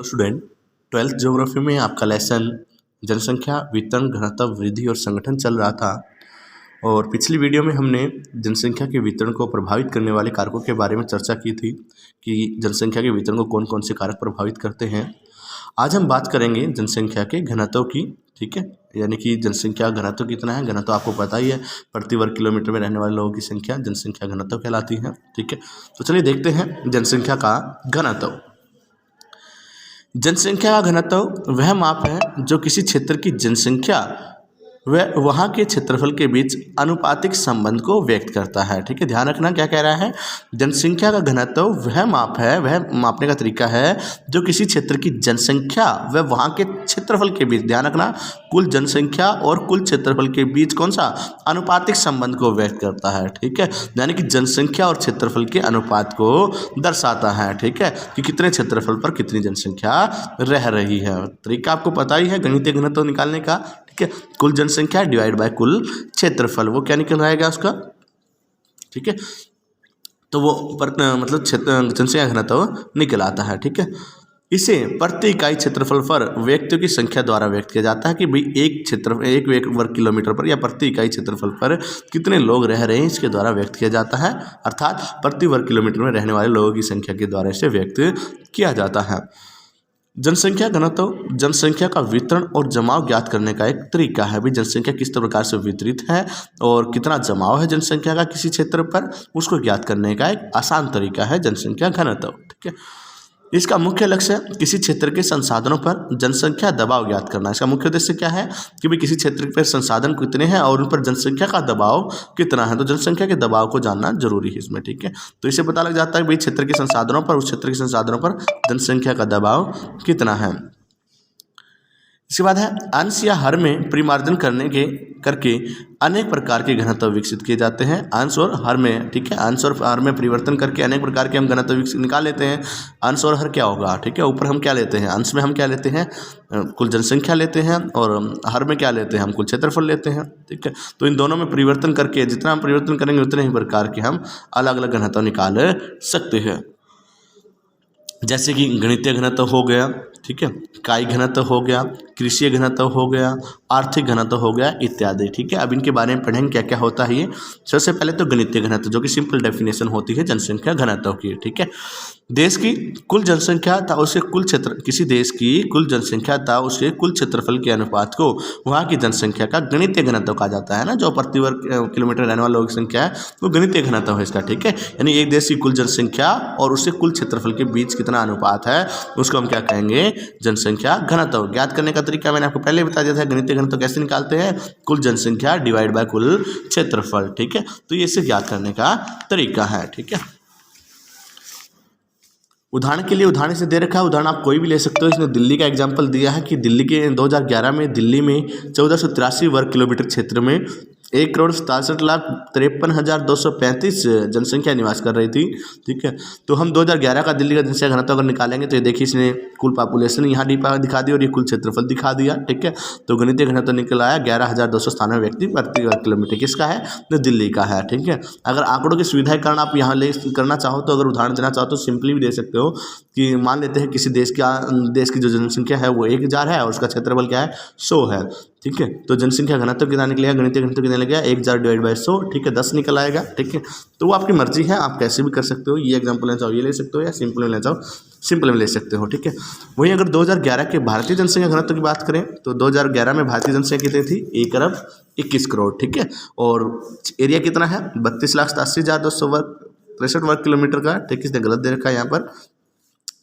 Student, twelfth geography में आपका lesson जनसंख्या वितरण घनत्व वृद्धि और संगठन चल रहा था। और पिछली वीडियो में हमने जनसंख्या के वितरण को प्रभावित करने वाले कारकों के बारे में चर्चा की थी कि जनसंख्या के वितरण को कौन कौन से कारक प्रभावित करते हैं। आज हम बात करेंगे जनसंख्या के घनत्व की। ठीक है, यानी कि जनसंख्या घनत्व कितना है। घनत्व आपको पता ही है, प्रति वर्ग किलोमीटर में रहने वाले लोगों की संख्या जनसंख्या घनत्व कहलाती है। ठीक है, तो चलिए देखते हैं जनसंख्या का घनत्व। जनसंख्या का घनत्व वह माप है जो किसी क्षेत्र की जनसंख्या व वहाँ के क्षेत्रफल के बीच अनुपातिक संबंध को व्यक्त करता है। ठीक है, ध्यान रखना क्या कह रहा है। जनसंख्या का घनत्व वह माप है, वह मापने का तरीका है जो किसी क्षेत्र की जनसंख्या व वहाँ के क्षेत्रफल के बीच, ध्यान रखना, कुल जनसंख्या और कुल क्षेत्रफल के बीच कौन सा अनुपातिक संबंध को व्यक्त करता है। ठीक है, यानी कि जनसंख्या और क्षेत्रफल के अनुपात को दर्शाता है। ठीक है, कि कितने क्षेत्रफल पर कितनी जनसंख्या रह रही है। तरीका आपको पता ही है गणितीय घनत्व निकालने का। ठीक है, कुल जनसंख्या डिवाइड बाय कुल क्षेत्रफल, वो क्या निकल आएगा उसका। ठीक है, तो वो मतलब जनसंख्या घनत्व निकल आता है। ठीक है, इसे प्रति इकाई क्षेत्रफल पर व्यक्तियों की संख्या द्वारा व्यक्त किया जाता है कि भाई एक वर्ग किलोमीटर पर या प्रति इकाई क्षेत्रफल पर कितने लोग रह रहे हैं, इसके द्वारा व्यक्त किया जाता है। अर्थात प्रति वर्ग किलोमीटर में रहने वाले लोगों की संख्या के द्वारा इसे व्यक्त किया जाता है। जनसंख्या घनत्व जनसंख्या का वितरण और जमाव ज्ञात करने का एक तरीका है। भी जनसंख्या किस प्रकार से वितरित है और कितना जमाव है जनसंख्या का किसी क्षेत्र पर, उसको ज्ञात करने का एक आसान तरीका है जनसंख्या घनत्व। ठीक है, इसका मुख्य लक्ष्य किसी क्षेत्र के संसाधनों पर जनसंख्या दबाव ज्ञात करना। इसका मुख्य उद्देश्य क्या है कि भाई किसी क्षेत्र पर संसाधन कितने हैं और उन पर जनसंख्या का दबाव कितना है, तो जनसंख्या के दबाव को जानना जरूरी है इसमें। ठीक है, तो इससे पता लग जाता है कि भाई क्षेत्र के संसाधनों पर, उस क्षेत्र के संसाधनों पर जनसंख्या का दबाव कितना है। इसके बाद है अंश या हर में परिमार्जन करके अनेक प्रकार के घनत्व विकसित किए जाते हैं। अंश और हर में, ठीक है, अंश और हर में परिवर्तन करके अनेक प्रकार के हम घनत्व विकसित निकाल लेते हैं। अंश और हर क्या होगा, ठीक है, ऊपर हम क्या लेते हैं, अंश में हम क्या लेते हैं, कुल जनसंख्या लेते हैं, और हर में क्या लेते हैं, हम कुल क्षेत्रफल लेते हैं। ठीक है, तो इन दोनों में परिवर्तन करके जितना हम परिवर्तन करेंगे उतने ही प्रकार के हम अलग अलग घनत्व निकाल सकते हैं। जैसे कि गणितीय घनत्व हो गया, ठीक है, इकाई घनत्व हो गया, कृषि घनत्व हो गया, आर्थिक घनत्व हो गया इत्यादि। ठीक है, अब इनके बारे में पढ़ेंगे क्या क्या होता है ये। सबसे पहले तो गणितीय घनत्व, जो कि सिंपल डेफिनेशन होती है जनसंख्या घनत्व की। ठीक है, देश की कुल जनसंख्या था उसके कुल क्षेत्र, किसी देश की कुल जनसंख्या था उसके कुल क्षेत्रफल के अनुपात को वहाँ की जनसंख्या का गणितीय घनत्व कहा जाता है ना। जो प्रति वर्ग किलोमीटर रहने वाले लोगों की संख्या है वो गणितीय घनत्व है इसका। ठीक है, यानी एक देश की कुल जनसंख्या और उसके कुल क्षेत्रफल के बीच कितना अनुपात है उसको हम क्या कहेंगे, जनसंख्या घनत्व। ज्ञात करने का तरीका मैंने आपको पहले बता दिया था, गणितीय घनत्व कैसे निकालते हैं, कुल जनसंख्या डिवाइड बाय कुल क्षेत्रफल। ठीक है, तो ये इसे ज्ञात करने का तरीका है। ठीक है, उदाहरण के लिए उदाहरण से दे रखा है, उदाहरण आप कोई भी ले सकते हो। इसने दिल्ली का एग्जाम्पल दिया है कि दिल्ली के 2011 में दिल्ली में 1483 वर्ग किलोमीटर क्षेत्र में 1,67,53,235 जनसंख्या निवास कर रही थी। ठीक है, तो हम 2011 का दिल्ली का जनसंख्या घनत्व अगर निकालेंगे तो ये देखिए इसने कुल पॉपुलेशन यहाँ दिखा दी और ये कुल क्षेत्रफल दिखा दिया। ठीक है, तो गणितीय घनत्व निकल आया 11,297 व्यक्ति प्रति वर्ग किलोमीटर। किसका है, तो दिल्ली का है। ठीक है, अगर आंकड़ों की सुविधा के कारण आप यहाँ ले करना चाहो तो, अगर उदाहरण देना चाहो तो सिंपली भी दे सकते हो कि मान लेते हैं किसी देश की जो जनसंख्या है वो 1000 है और उसका क्षेत्रफल क्या है, 100 है। ठीक है, तो जनसंख्या घनत्व कितना निकलेगा, गणितीय घनत्व कितना निकलेगा, 1000 डिवाइड बाय 100। ठीक है, 10 निकल आएगा। ठीक है, तो वो आपकी मर्जी है, आप कैसे भी कर सकते हो। ये एग्जाम्पल लेना चाहो ये ले सकते हो, या सिंपल में लेना चाहो सिंपल में ले सकते हो। ठीक है, वहीं अगर 2011 के भारतीय जनसंख्या घनत्व की बात करें तो 2011 में भारतीय जनसंख्या कितनी थी, 1,21 करोड़। ठीक है, और एरिया कितना है, 32,87,263 वर्ग किलोमीटर का। ठीक है, इसने गलत दे रखा है यहाँ पर।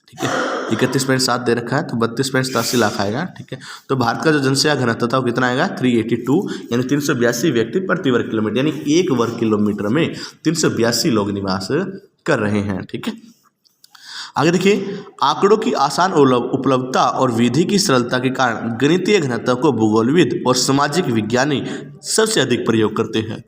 ठीक है, 31.7 दे रखा है तो 32.87 लाख आएगा। ठीक है, तो भारत का जो जनसंख्या घनत्व था वो कितना आएगा, 382, यानी 382 व्यक्ति प्रति वर्ग किलोमीटर, यानी एक वर्ग किलोमीटर में 382 लोग निवास कर रहे हैं। ठीक है, आगे देखिए, आंकड़ों की आसान उपलब्धता और विधि की सरलता के कारण गणितीय घनत्व को भूगोलविद और सामाजिक विज्ञानी सबसे अधिक प्रयोग करते हैं।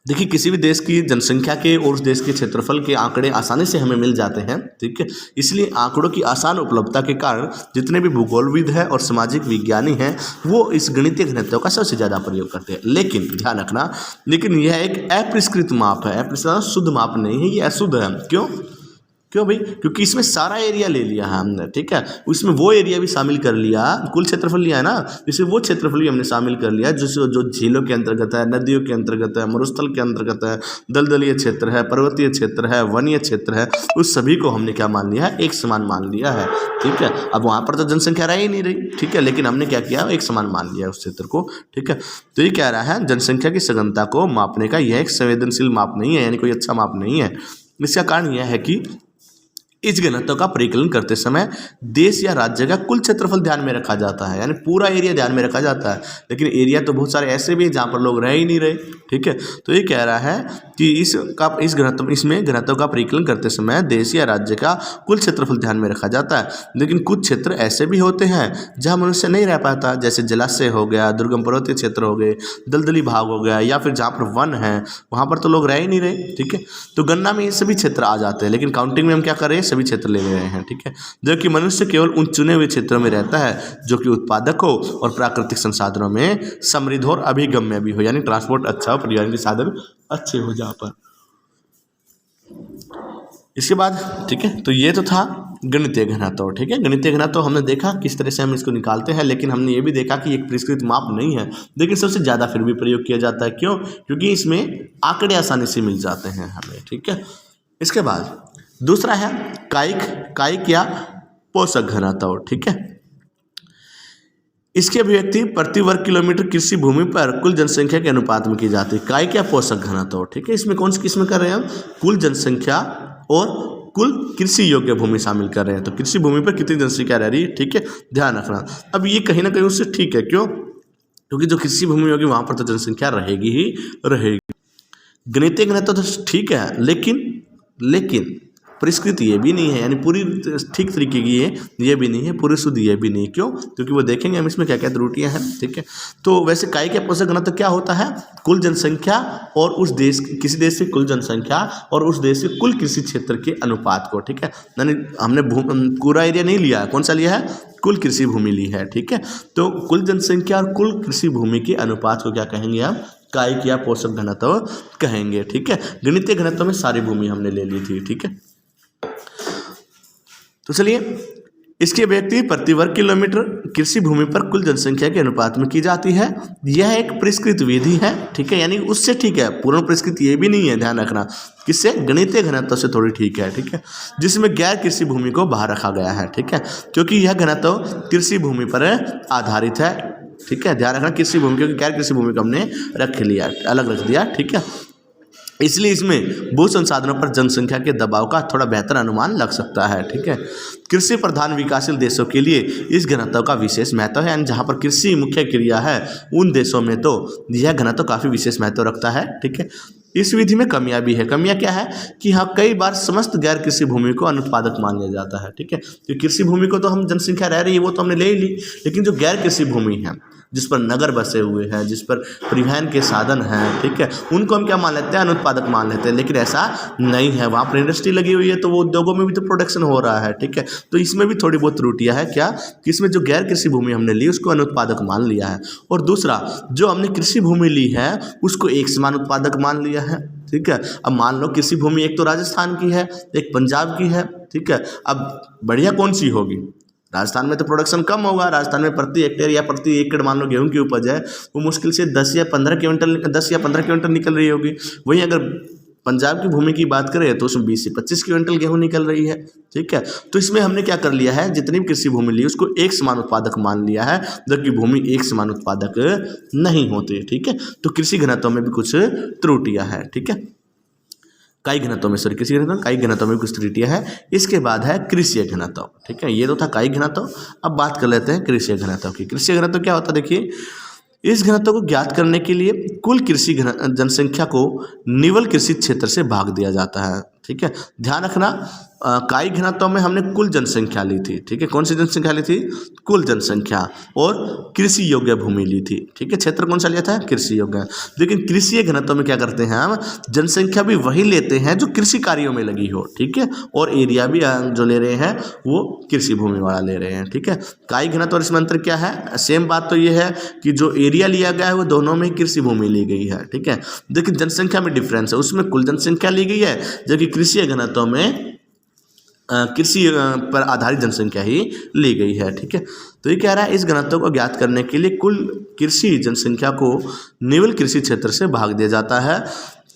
देखिए, किसी भी देश की जनसंख्या के और उस देश के क्षेत्रफल के आंकड़े आसानी से हमें मिल जाते हैं। ठीक है, इसलिए आंकड़ों की आसान उपलब्धता के कारण जितने भी भूगोलविद हैं और सामाजिक विज्ञानी हैं वो इस गणितीय घनत्व का सबसे ज़्यादा प्रयोग करते हैं। लेकिन ध्यान रखना, लेकिन यह एक अपरिष्कृत माप है, अपरिष्कृत शुद्ध माप नहीं है, ये अशुद्ध है। क्यों, क्यों भाई? क्योंकि इसमें सारा एरिया ले लिया है हमने, ठीक है। उसमें वो एरिया भी शामिल कर लिया, कुल क्षेत्रफल लिया है ना, इसमें वो क्षेत्रफल भी हमने शामिल कर लिया जो झीलों के अंतर्गत है, नदियों के अंतर्गत है, मरुस्थल के अंतर्गत है, दलदलीय क्षेत्र है, पर्वतीय क्षेत्र है, वनीय क्षेत्र है, उस सभी को हमने क्या मान लिया है? एक समान मान लिया है, ठीक है। अब वहाँ पर तो जनसंख्या रह ही नहीं रही, ठीक है, लेकिन हमने क्या किया? एक समान मान लिया उस क्षेत्र को, ठीक है। तो ये कह रहा है जनसंख्या की सघनता को मापने का यह एक संवेदनशील माप नहीं है, यानी कोई अच्छा माप नहीं है। इसका कारण यह है कि इस घनत्व का परिकलन करते समय देश या राज्य का कुल क्षेत्रफल ध्यान में रखा जाता है, यानी पूरा एरिया ध्यान में रखा जाता है, लेकिन एरिया तो बहुत सारे ऐसे भी हैं जहाँ पर लोग रह ही नहीं रहे, ठीक है। तो ये कह रहा है कि इसमें घनत्व का परिकलन करते समय देश या राज्य का कुल क्षेत्रफल ध्यान में रखा जाता है, लेकिन कुछ क्षेत्र ऐसे भी होते हैं जहाँ मनुष्य नहीं रह पाता, जैसे जलाशय हो गया, दुर्गम पर्वतीय क्षेत्र हो गए, दलदली भाग हो गया, या फिर जहाँ पर वन है वहाँ पर तो लोग रह ही नहीं रहे, ठीक है। तो गणना में ये सभी क्षेत्र आ जाते हैं, लेकिन काउंटिंग में हम क्या कर रहे हैं? सभी क्षेत्र ले रहे हैं, ठीक है। जबकि मनुष्य केवल उन चुने हुए क्षेत्रों में रहता है जो कि उत्पादक हो और प्राकृतिक संसाधनों में समृद्ध और अभिगम्य भी हो, यानी ट्रांसपोर्ट अच्छा हो, परिवहन के साधन अच्छे हो जहाँ पर। इसके बाद, ठीक है, तो ये तो था गणितीय घनत्व, ठीक है। गणितीय घनत्व हमने देखा किस तरह से हम इसको निकालते हैं, लेकिन हमने ये भी देखा कि एक परिष्कृत माप नहीं है, लेकिन सबसे ज़्यादा फिर भी प्रयोग किया जाता है। क्यों? क्योंकि इसमें आंकड़े आसानी से मिल जाते हैं हमें, ठीक है। इसके बाद दूसरा है कायिक या पोषक घनत्व, ठीक है। इसकी अभिव्यक्ति प्रति वर्ग किलोमीटर कृषि भूमि पर कुल जनसंख्या के अनुपात में की जाती है, कायिक या पोषक घनत्व, ठीक है। इसमें कौन सी किस्म कर रहे हैं हम? कुल जनसंख्या और कुल कृषि योग्य भूमि शामिल कर रहे हैं। तो कृषि भूमि पर कितनी जनसंख्या रह रही है, ठीक है, ध्यान रखना। अब ये कहीं ना कहीं उससे ठीक है, क्यों? क्योंकि जो कृषि भूमि होगी वहाँ पर तो जनसंख्या रहेगी ही रहेगी। गणितीय घनत्व तो ठीक है, लेकिन परिष्कृत ये भी नहीं है, यानी पूरी ठीक तरीके की ये भी नहीं है, पूरी शुद्ध ये भी नहीं। क्यों? क्योंकि वो देखेंगे हम इसमें क्या क्या त्रुटियां हैं, ठीक है। तो वैसे कायिक या पोषक घनत्व क्या होता है? कुल जनसंख्या और उस देश, किसी देश की कुल जनसंख्या और उस देश के कुल कृषि क्षेत्र के अनुपात को, ठीक है। यानी हमने पूरा एरिया नहीं लिया है, कौन सा लिया है? कुल कृषि भूमि ली है, ठीक है। तो कुल जनसंख्या और कुल कृषि भूमि के अनुपात को क्या कहेंगे हम? कायिक या पोषक घनत्व कहेंगे, ठीक है। गणितीय घनत्व में सारी भूमि हमने ले ली थी, ठीक है। तो चलिए, इसकी अभिव्यक्ति प्रति वर्ग किलोमीटर कृषि भूमि पर कुल जनसंख्या के अनुपात में की जाती है। यह एक परिष्कृत विधि है, ठीक है, यानी उससे ठीक है, पूर्ण परिष्कृत ये भी नहीं है, ध्यान रखना। किससे? गणितीय घनत्व से थोड़ी ठीक है, ठीक है, जिसमें गैर कृषि भूमि को बाहर रखा गया है, ठीक है, क्योंकि यह घनत्व कृषि भूमि पर आधारित है, ठीक है, ध्यान रखना। कृषि भूमि, क्योंकि गैर कृषि भूमि को हमने रख लिया, अलग रख दिया, ठीक है। इसलिए इसमें भू संसाधनों पर जनसंख्या के दबाव का थोड़ा बेहतर अनुमान लग सकता है, ठीक है। कृषि प्रधान विकासशील देशों के लिए इस घनत्व का विशेष महत्व है, यानी जहाँ पर कृषि मुख्य क्रिया है उन देशों में तो यह घनत्व काफ़ी विशेष महत्व रखता है, ठीक है। इस विधि में कमियां भी है। कमियां क्या है कि हाँ, कई बार समस्त गैर कृषि भूमि को अनुत्पादक मान लिया जाता है, ठीक है। तो कृषि भूमि को तो हम जनसंख्या रह रही है वो तो हमने ले ही ली, लेकिन जो गैर कृषि भूमि है, जिस पर नगर बसे हुए हैं, जिस पर परिवहन के साधन हैं, ठीक है, उनको हम क्या मान लेते हैं? अनुत्पादक मान लेते हैं। लेकिन ऐसा नहीं है, वहाँ पर इंडस्ट्री लगी हुई है तो वो उद्योगों में भी तो प्रोडक्शन हो रहा है, ठीक है। तो इसमें भी थोड़ी बहुत त्रुटियां है, क्या कि इसमें जो गैर कृषि भूमि हमने ली उसको अनुत्पादक मान लिया है, और दूसरा जो हमने कृषि भूमि ली है उसको एक समान उत्पादक मान लिया है, ठीक है। अब मान लो कृषि भूमि एक तो राजस्थान की है, एक पंजाब की है, ठीक है। अब बढ़िया कौन सी होगी? राजस्थान में तो प्रोडक्शन कम होगा, राजस्थान में प्रति हेक्टेयर या प्रति एकड़ मान लो गेहूं की उपज है वो मुश्किल से 10 या 15 क्विंटल निकल रही होगी। वहीं अगर पंजाब की भूमि की बात करें तो उसमें 20 से 25 क्विंटल गेहूं निकल रही है, ठीक है। तो इसमें हमने क्या कर लिया है, जितनी भी कृषि भूमि ली उसको एक समान उत्पादक मान लिया है, जबकि भूमि एक समान उत्पादक नहीं होती, ठीक है। तो कृषि घनत्व में भी कुछ त्रुटियां हैं, ठीक है। कायिक घनत्व में कायिक घनत्व में कुछ त्रुटियां है। इसके बाद है कृषि घनत्व, ठीक है। ये तो था कायिक घनत्व। अब बात कर लेते हैं कृषि घनत्व की। कृषि घनत्व क्या होता है? देखिए, इस घनत्व को ज्ञात करने के लिए कुल कृषि जनसंख्या को निवल कृषि क्षेत्र से भाग दिया जाता है, ठीक है। ध्यान रखना, कायिक घनत्व में हमने कुल जनसंख्या ली थी, ठीक है। कौन सी जनसंख्या ली थी? कुल जनसंख्या, और कृषि योग्य भूमि ली थी, ठीक है। क्षेत्र कौन सा लिया था? कृषि योग्य। लेकिन कृषि घनत्व में क्या करते हैं हम? जनसंख्या भी वही लेते हैं जो कृषि कार्यों में लगी हो, ठीक है, और एरिया भी जो ले रहे हैं वो कृषि भूमि वाला ले रहे हैं, ठीक है। कायिक घनत्व और इसमें अंतर क्या है? सेम बात तो ये है कि जो एरिया लिया गया है वो दोनों में कृषि भूमि ली गई है, ठीक है। लेकिन जनसंख्या में डिफरेंस है, उसमें कुल जनसंख्या ली गई है जबकि कृषि घनत्व में कृषि पर आधारित जनसंख्या ही ली गई है। ठीक है, तो ये कह रहा है इस घनत्व को ज्ञात करने के लिए कुल कृषि जनसंख्या को निवल कृषि क्षेत्र से भाग दिया जाता है।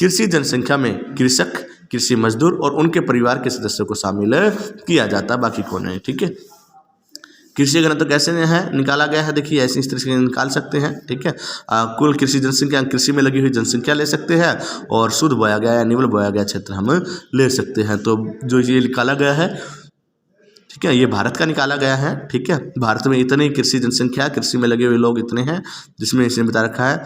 कृषि जनसंख्या में कृषक, कृषि मजदूर और उनके परिवार के सदस्यों को शामिल किया जाता है, बाकी को नहीं। ठीक है, कृषि घनत्व कैसे है निकाला गया है, देखिए ऐसे इस तरह से निकाल सकते हैं। ठीक है, कुल कृषि जनसंख्या, कृषि में लगी हुई जनसंख्या ले सकते हैं और शुद्ध बोया गया या निवल बोया गया क्षेत्र हम ले सकते हैं। तो जो ये निकाला गया है, ठीक है, ये भारत का निकाला गया है। ठीक है, भारत में इतनी कृषि जनसंख्या, कृषि में लगे हुए लोग इतने हैं, जिसमें इसने बता रखा है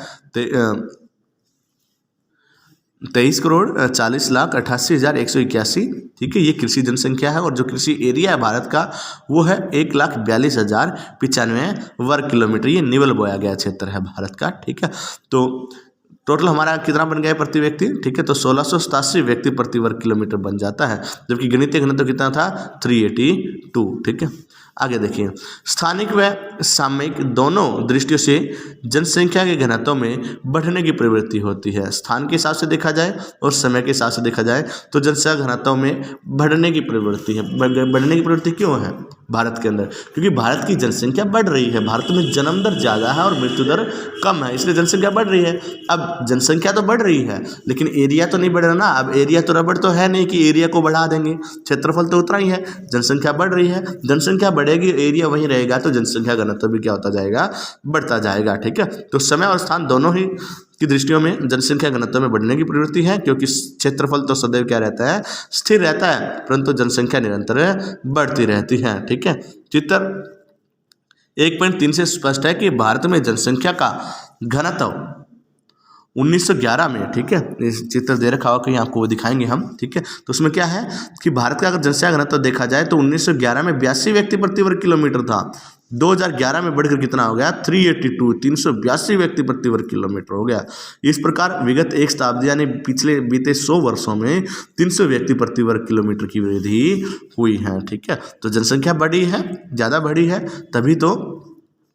23,40,88,181। ठीक है, ये कृषि जनसंख्या है। और जो कृषि एरिया है भारत का वो है 1,42,095 वर्ग किलोमीटर। ये निवल बोया गया क्षेत्र है भारत का। ठीक है, तो टोटल हमारा कितना बन गया प्रति व्यक्ति, ठीक है, तो 1687 व्यक्ति प्रति वर्ग किलोमीटर बन जाता है, जबकि गणितीय घनत्व कितना था 382। ठीक है, आगे देखिए, स्थानिक व सामयिक दोनों दृष्टियों से जनसंख्या के घनत्व में बढ़ने की प्रवृत्ति होती है। स्थान के हिसाब से देखा जाए और समय के हिसाब से देखा जाए तो जनसंख्या घनत्व में बढ़ने की प्रवृत्ति है। बढ़ने की प्रवृत्ति क्यों है भारत के अंदर? क्योंकि भारत की जनसंख्या बढ़ रही है। भारत में जन्म दर ज़्यादा है और मृत्यु दर कम है, इसलिए जनसंख्या बढ़ रही है। अब जनसंख्या तो बढ़ रही है लेकिन एरिया तो नहीं बढ़ रहा ना। अब एरिया तो रबड़ तो है नहीं कि एरिया को बढ़ा देंगे, क्षेत्रफल तो उतना ही है। जनसंख्या बढ़ रही है, जनसंख्या बढ़ेगी, एरिया वहीं रहेगा, तो जनसंख्या घनत्व भी क्या होता जाएगा, बढ़ता जाएगा। ठीक है, तो समय और स्थान दोनों ही की दृष्टियों में जनसंख्या घनत्व में बढ़ने की प्रवृत्ति है, क्योंकि क्षेत्रफल तो सदैव क्या रहता है, स्थिर रहता है, परंतु जनसंख्या निरंतर बढ़ती रहती है। ठीक है, चित्र 1.3 से स्पष्ट है कि भारत में जनसंख्या का घनत्व 1911 में, ठीक है, इस चित्र दे रखा हुआ कहीं आपको वो दिखाएंगे हम। ठीक है, तो उसमें क्या है कि भारत का अगर जनसंख्या घनत्व देखा जाए तो 1911 में 82 व्यक्ति प्रति वर्ग किलोमीटर था। 2011 में बढ़कर कितना हो गया 382, 382 व्यक्ति प्रति वर्ग किलोमीटर हो गया। इस प्रकार विगत एक शताब्दी यानी पिछले बीते 100 वर्षों में 300 व्यक्ति प्रति वर्ग किलोमीटर की वृद्धि हुई है। ठीक है, तो जनसंख्या बढ़ी है, ज़्यादा बढ़ी है, तभी तो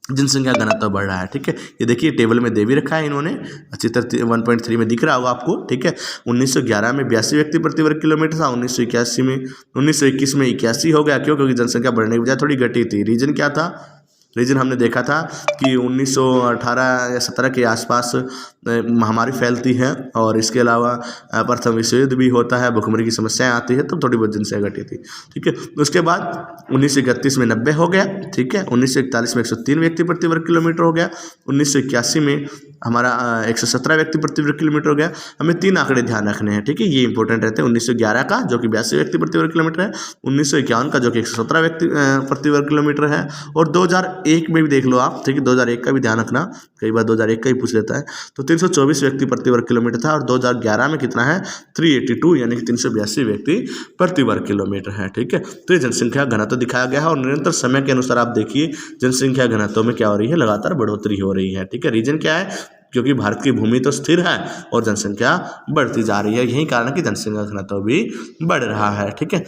जनसंख्या घनत्व बढ़ रहा है। ठीक है, ये देखिए टेबल में दे भी रखा है इन्होंने, चित्र 1.3 में दिख रहा होगा आपको। ठीक है, 1911 में 82 व्यक्ति प्रति वर्ग किलोमीटर था, 1921 में 81 हो गया। क्यों? क्योंकि जनसंख्या बढ़ने की बजाय थोड़ी घटी थी। रीजन क्या था? रीजन हमने देखा था कि 1918 या 17 के आसपास महामारी फैलती है और इसके अलावा प्रथम विश्व युद्ध भी होता है, भूखमरी की समस्याएं आती है, तब थोड़ी बहुत जनसंख्या घटी थी। ठीक है, उसके बाद 1931 में 90 हो गया। ठीक है, 1941 में 103 व्यक्ति प्रति वर्ग किलोमीटर हो गया। 1981 में हमारा 117 व्यक्ति प्रति वर्ग किलोमीटर हो गया। हमें 3 आंकड़े ध्यान रखने हैं। ठीक है, ये इंपॉर्टेंट रहते हैं। 1911 का जो कि 82 व्यक्ति प्रति वर्ग किलोमीटर है, 1951 का जो कि 117 व्यक्ति प्रति वर्ग किलोमीटर है, और 2001 में भी देख लो आप। ठीक है, 2001 का भी ध्यान रखना, कई बार 2001 का ही पूछ लेता है। तो 324 व्यक्ति प्रति वर्ग किलोमीटर था और 2011 में कितना है 382 यानी कि 382 व्यक्ति प्रति वर्ग किलोमीटर है। ठीक है, तो ये जनसंख्या घनत्व दिखाया गया है और निरंतर समय के अनुसार आप देखिए जनसंख्या घनत्व में क्या हो रही है, लगातार बढ़ोतरी हो रही है। ठीक है, रीजन क्या है? क्योंकि भारत की भूमि तो स्थिर है और जनसंख्या बढ़ती जा रही है, यही कारण है कि जनसंख्या घनत्व भी बढ़ रहा है। ठीक है,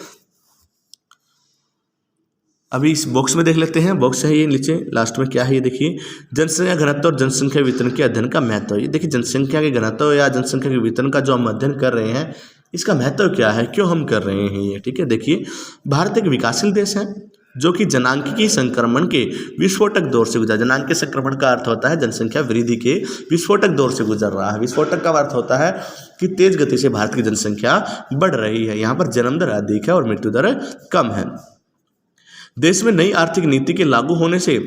अभी इस बॉक्स में देख लेते हैं। बॉक्स है ये नीचे लास्ट में क्या है, ये देखिए, जनसंख्या घनत्व और जनसंख्या वितरण के अध्ययन का महत्व। ये देखिए, जनसंख्या के घनत्व या जनसंख्या के वितरण का जो हम अध्ययन कर रहे हैं, इसका महत्व क्या है, क्यों हम कर रहे हैं ये। ठीक है, देखिए, भारत एक विकासशील देश है जो कि जनांकीय संक्रमण के विस्फोटक दौर से गुजरा। जनांकीय संक्रमण का अर्थ होता है जनसंख्या वृद्धि के विस्फोटक दौर से गुजर रहा है। विस्फोटक का अर्थ होता है कि तेज गति से भारत की जनसंख्या बढ़ रही है। यहाँ पर जन्म दर अधिक है और मृत्यु दर कम है। देश में नई आर्थिक नीति के लागू होने से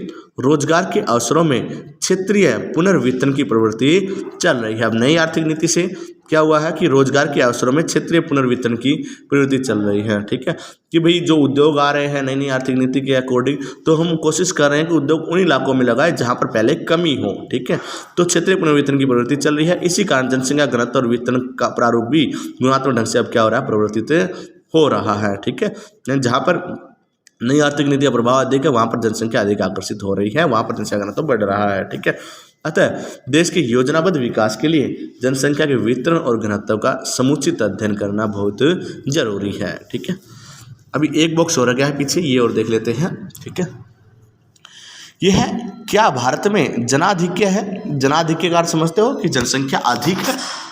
रोजगार के अवसरों में क्षेत्रीय पुनर्वितरण की प्रवृत्ति चल रही है। अब नई आर्थिक नीति से क्या हुआ है कि रोजगार के अवसरों में क्षेत्रीय पुनर्वितरण की प्रवृत्ति चल रही है। ठीक है, कि भाई जो उद्योग आ रहे हैं नई नई आर्थिक नीति के अकॉर्डिंग, तो हम कोशिश कर रहे हैं कि उद्योग उन इलाकों में लगाए जहां पर पहले कमी हो। ठीक है, तो क्षेत्रीय पुनर्वितरण की प्रवृत्ति चल रही है। इसी कारण जनसंख्या घनत्व और वितरण का प्रारूप भी गुणात्मक ढंग से अब क्या हो रहा है, प्रवर्तित हो रहा है। ठीक है, जहाँ पर नई आर्थिक नीति का प्रभाव अधिक है वहाँ पर जनसंख्या अधिक आकर्षित हो रही है, वहाँ पर जनसंख्या घनत्व बढ़ रहा है। ठीक है, अतः देश के योजनाबद्ध विकास के लिए जनसंख्या के वितरण और घनत्व का समुचित अध्ययन करना बहुत जरूरी है। ठीक है, अभी एक बॉक्स हो गया है पीछे, ये और देख लेते हैं। ठीक है, ये है क्या भारत में जनाधिक्य है? जनाधिक्य का अर्थ समझते हो कि जनसंख्या अधिक है